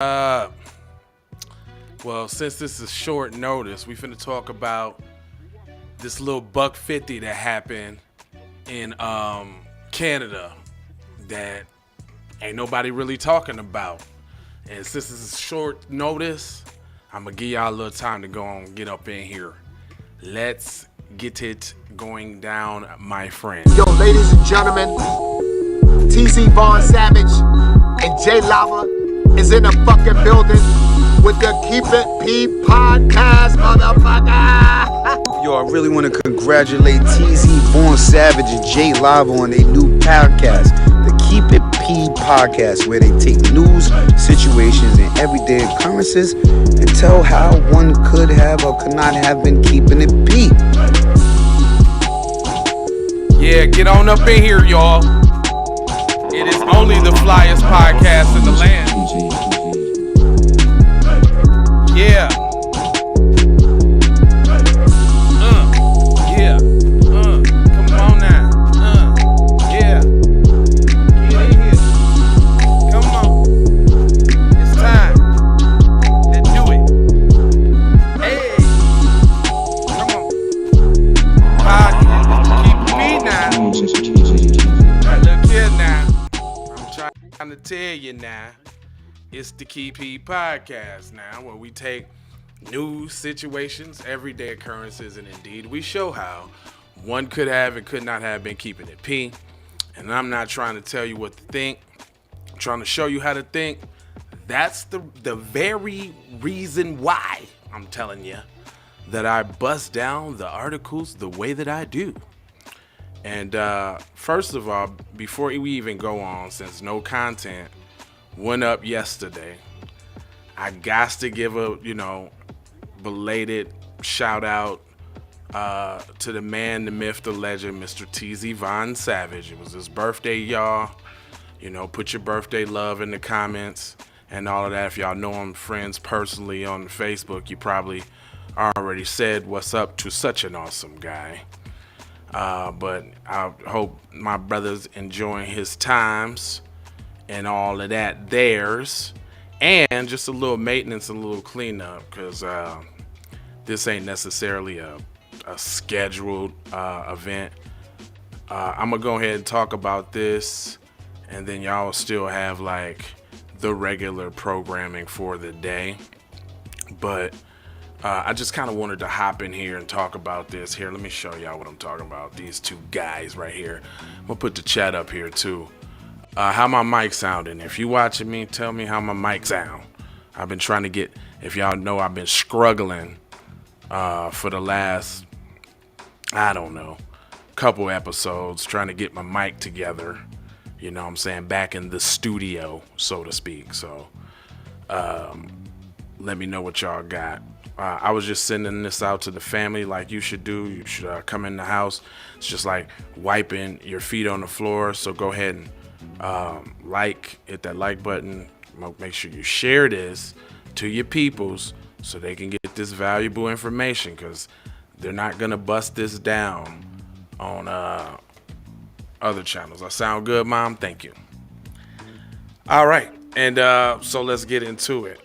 Uh, well, since this is short notice, we finna talk about this little $1.50 that happened in Canada that ain't nobody really talking about. And since this is short notice, I'm gonna give y'all a little time to go on and get up in here. Let's get it going down, my friend. Yo, ladies and gentlemen, TZ Vaughn Savage and J Lava is in the fucking building with the Keep It P podcast, motherfucker. Yo, I really want to congratulate TZ Vaughn Savage and J Lava on their new podcast, the Keep It P podcast, where they take news, situations, and everyday occurrences and tell how one could have or could not have been keeping it P. Yeah, get on up in here, y'all. It is only the flyest podcast in the land. Yeah. Yeah. Come on now. Yeah. Get in here. Come on. It's time. Let's do it. Hey. Come on. Podcast. Keep me now. Look here now. I'm trying to tell you now. It's the Keep It podcast now, where we take news, situations, everyday occurrences, and indeed we show how one could have and could not have been keeping it P. And I'm not trying to tell you what to think. I'm trying to show you how to think. That's the very reason why I'm telling you that I bust down the articles the way that I do. And first of all, before we even go on, since no content went up yesterday, I got to give a, belated shout out to the man, the myth, the legend, Mr. TZ Vaughn Savage. It was his birthday, y'all. Put your birthday love in the comments and all of that. If y'all know him, friends, personally on Facebook, you probably already said what's up to such an awesome guy. But I hope my brother's enjoying his times and all of that theirs, and just a little maintenance and a little cleanup, because this ain't necessarily a scheduled event. I'm gonna go ahead and talk about this, and then y'all will still have like the regular programming for the day. But I just kind of wanted to hop in here and talk about this. Here, let me show y'all what I'm talking about. These two guys right here. I'm gonna put the chat up here too. How my mic sounding? If you watching me, tell me how my mic sound. I've been trying to get, if y'all know, I've been struggling for the last, couple episodes trying to get my mic together. You know what I'm saying? Back in the studio, so to speak. So let me know what y'all got. I was just sending this out to the family like you should do. You should come in the house. It's just like wiping your feet on the floor. So go ahead and hit that like button. Make sure you share this to your peoples so they can get this valuable information, because they're not gonna bust this down on other channels. I sound good, Mom? Thank you. All right, and so let's get into it.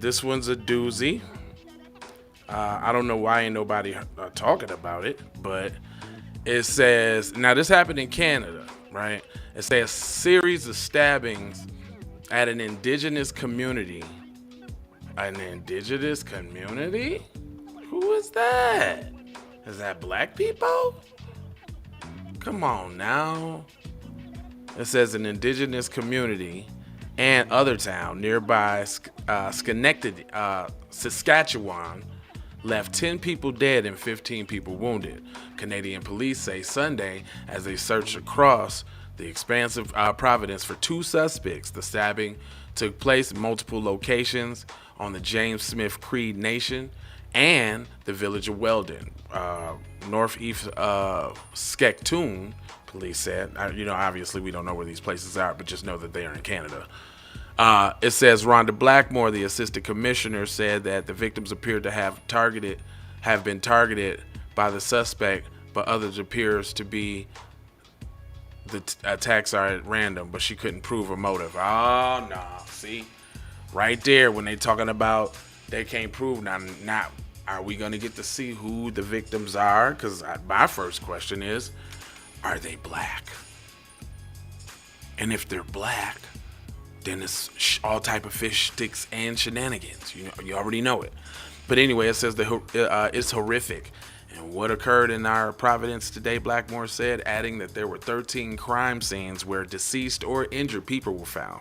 This one's a doozy. I don't know why ain't nobody talking about it, but it says, now this happened in Canada, right? It says series of stabbings at an Indigenous community. An Indigenous community? Who is that? Is that black people? Come on now. It says an Indigenous community and other town nearby Schenectady, Saskatchewan, left 10 people dead and 15 people wounded. Canadian police say Sunday as they searched across the expansive province for two suspects. The stabbing took place in multiple locations on the James Smith Cree Nation and the village of Weldon, northeast of Saskatoon, police said. Obviously we don't know where these places are, but just know that they are in Canada. It says Rhonda Blackmore, the assistant commissioner, said that the victims appeared to have been targeted by the suspect, but others appears to be the attacks are at random, but she couldn't prove a motive. Oh, no. See? right there when they talking about they can't prove. Now, are we going to get to see who the victims are? Because my first question is, are they black? And if they're black, then it's all type of fish sticks and shenanigans. You already know it. But anyway, it says it's horrific. And what occurred in our Providence today, Blackmore said, adding that there were 13 crime scenes where deceased or injured people were found.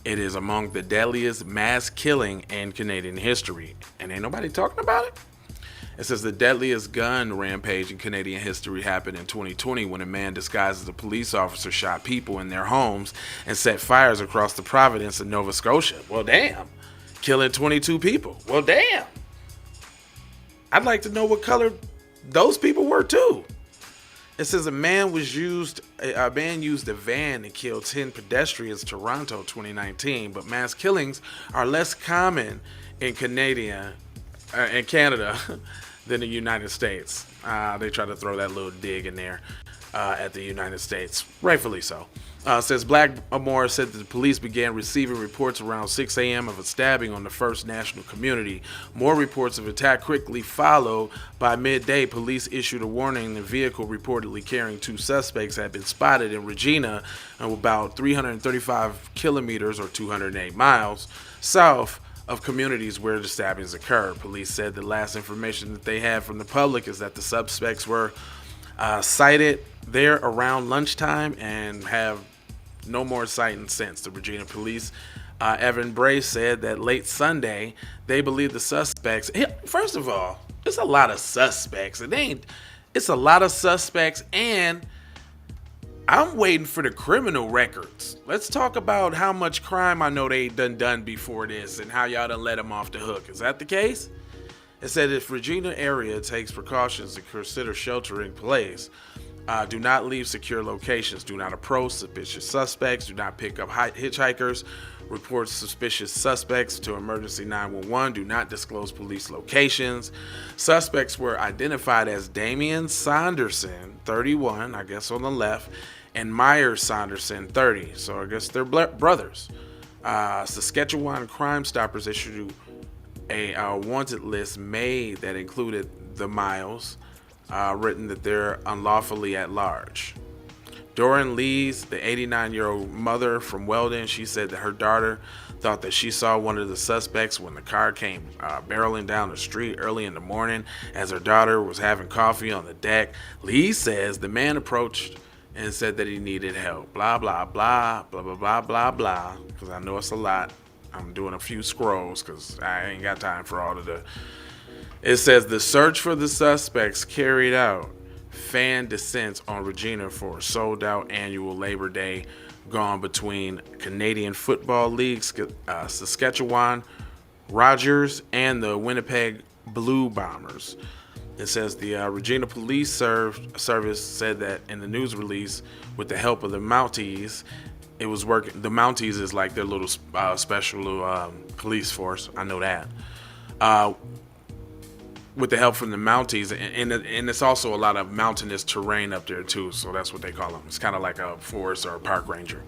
It is among the deadliest mass killing in Canadian history. And ain't nobody talking about it? It says the deadliest gun rampage in Canadian history happened in 2020 when a man disguised as a police officer shot people in their homes and set fires across the Providence in Nova Scotia. Well, damn. Killing 22 people. Well, damn. I'd like to know what color those people were too. It says a man used a van to kill 10 pedestrians in Toronto 2019, but mass killings are less common in Canada than the United States. They try to throw that little dig in there at the United States, rightfully so. Says Blackmore said that the police began receiving reports around 6 a.m. of a stabbing on the First National community. More reports of attack quickly followed. By midday, police issued a warning. The vehicle reportedly carrying 2 suspects had been spotted in Regina, about 335 kilometers or 208 miles south of communities where the stabbings occurred. Police said the last information that they had from the public is that the suspects were sighted there around lunchtime and have no more sighting since. The Regina police, Evan Bray, said that late Sunday they believe the suspects. First of all, it's a lot of suspects. It's a lot of suspects, and I'm waiting for the criminal records. Let's talk about how much crime I know they done before this and how y'all done let them off the hook. Is that the case? It said if Regina area takes precautions to consider sheltering place, do not leave secure locations, do not approach suspicious suspects, do not pick up hitchhikers, report suspicious suspects to emergency 911, do not disclose police locations. Suspects were identified as Damian Saunderson, 31, I guess on the left, and Myers Saunderson, 30. So I guess they're brothers. Saskatchewan Crime Stoppers issued a wanted list made that included the Miles, written that they're unlawfully at large. Doran Lees, the 89-year-old mother from Weldon, she said that her daughter thought that she saw one of the suspects when the car came barreling down the street early in the morning as her daughter was having coffee on the deck. Lee says the man approached and said that he needed help. Blah, blah, blah, blah, blah, blah, blah, blah, because I know it's a lot. I'm doing a few scrolls because I ain't got time for all of the... It says the search for the suspects carried out fan descents on Regina for a sold-out annual Labor Day gone between Canadian Football League, Saskatchewan Rogers, and the Winnipeg Blue Bombers. It says the Regina Police Service said that in the news release, with the help of the Mounties, it was working. The Mounties is like their little special police force. I know that. With the help from the Mounties, and it's also a lot of mountainous terrain up there too, so that's what they call them. It's kind of like a forest or a park ranger.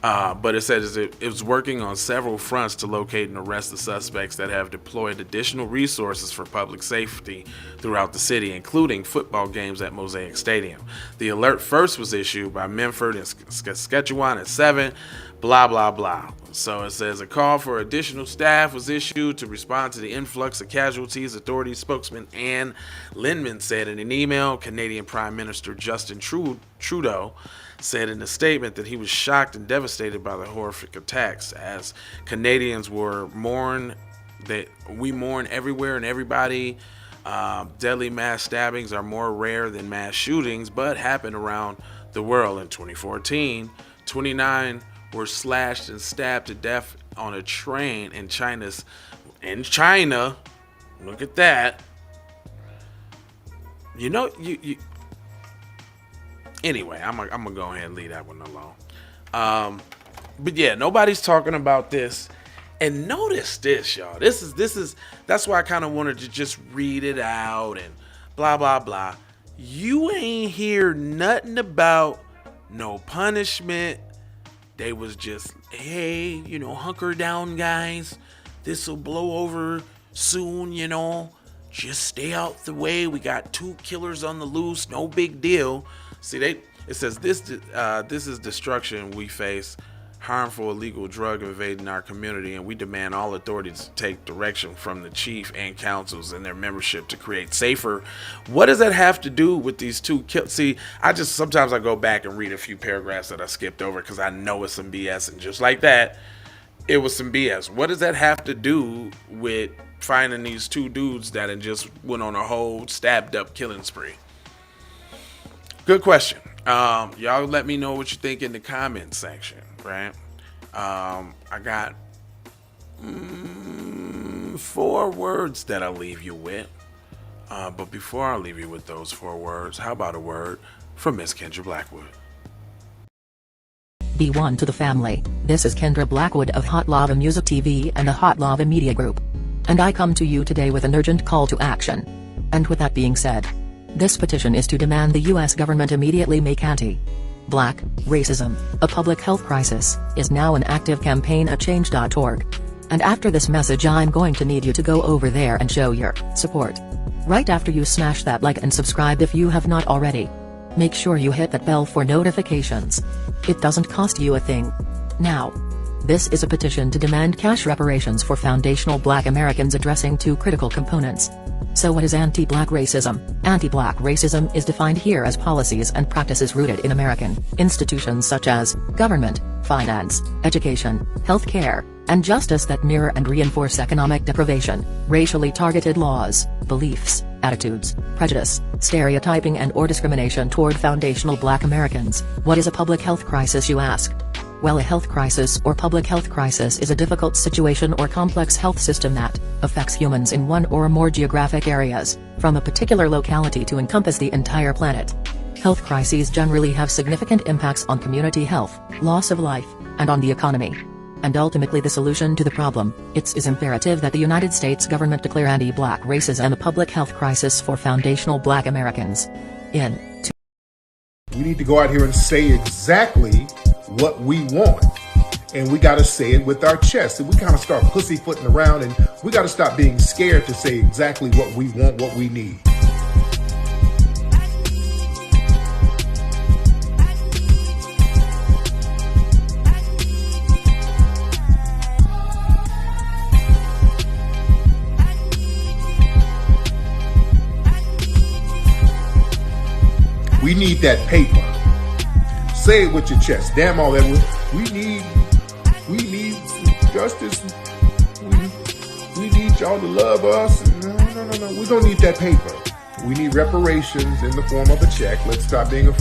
But it says it was working on several fronts to locate and arrest the suspects that have deployed additional resources for public safety throughout the city, including football games at Mosaic Stadium. The alert first was issued by Memphis and Saskatchewan at 7, blah, blah, blah. So it says a call for additional staff was issued to respond to the influx of casualties. Authority spokesman Anne Lindman said in an email. Canadian Prime Minister Justin Trudeau said in a statement that he was shocked and devastated by the horrific attacks. As Canadians mourn everywhere and everybody. Deadly mass stabbings are more rare than mass shootings, but happen around the world. In 2014, 29 were slashed and stabbed to death on a train in China. Look at that. Anyway, I'm gonna go ahead and leave that one alone. But yeah, nobody's talking about this. And notice this, y'all. This is that's why I kind of wanted to just read it out and blah blah blah. You ain't hear nothing about no punishment. They was just hey, hunker down, guys. This will blow over soon, Just stay out the way. We got 2 killers on the loose. No big deal. See, it says this is destruction we face. Harmful illegal drug invading our community, and we demand all authorities to take direction from the chief and councils and their membership to create safer. What does that have to do with these 2 kills? See, sometimes I go back and read a few paragraphs that I skipped over because I know it's some BS, and just like that, it was some BS. What does that have to do with finding these 2 dudes that had just went on a whole stabbed up killing spree? Good question. Y'all let me know what you think in the comment section, right? I got 4 words that I'll leave you with. But before I leave you with those 4 words, how about a word from Miss Kendra Blackwood? Be one to the family. This is Kendra Blackwood of Hot Lava Music TV and the Hot Lava Media Group. And I come to you today with an urgent call to action. And with that being said, this petition is to demand the U.S. government immediately make anti-black racism a public health crisis is now an active campaign at change.org. And after this message, I'm going to need you to go over there and show your support. Right after you smash that like and subscribe if you have not already. Make sure you hit that bell for notifications. It doesn't cost you a thing. Now, this is a petition to demand cash reparations for foundational Black Americans addressing 2 critical components. So what is anti-Black racism? Anti-Black racism is defined here as policies and practices rooted in American institutions such as government, finance, education, healthcare, and justice that mirror and reinforce economic deprivation, racially targeted laws, beliefs, attitudes, prejudice, stereotyping and/or discrimination toward foundational Black Americans. What is a public health crisis, you ask? Well, a health crisis or public health crisis is a difficult situation or complex health system that affects humans in one or more geographic areas, from a particular locality to encompass the entire planet. Health crises generally have significant impacts on community health, loss of life, and on the economy. And ultimately the solution to the problem, it is imperative that the United States government declare anti-Black racism a public health crisis for foundational Black Americans. We need to go out here and say exactly what we want. And we got to say it with our chest. And we kind of start pussyfooting around, and we got to stop being scared to say exactly what we want, what we need. We need that paper. Say it with your chest. Damn all that. We need justice. We need y'all to love us. No. We don't need that paper. We need reparations in the form of a check. Let's stop being afraid.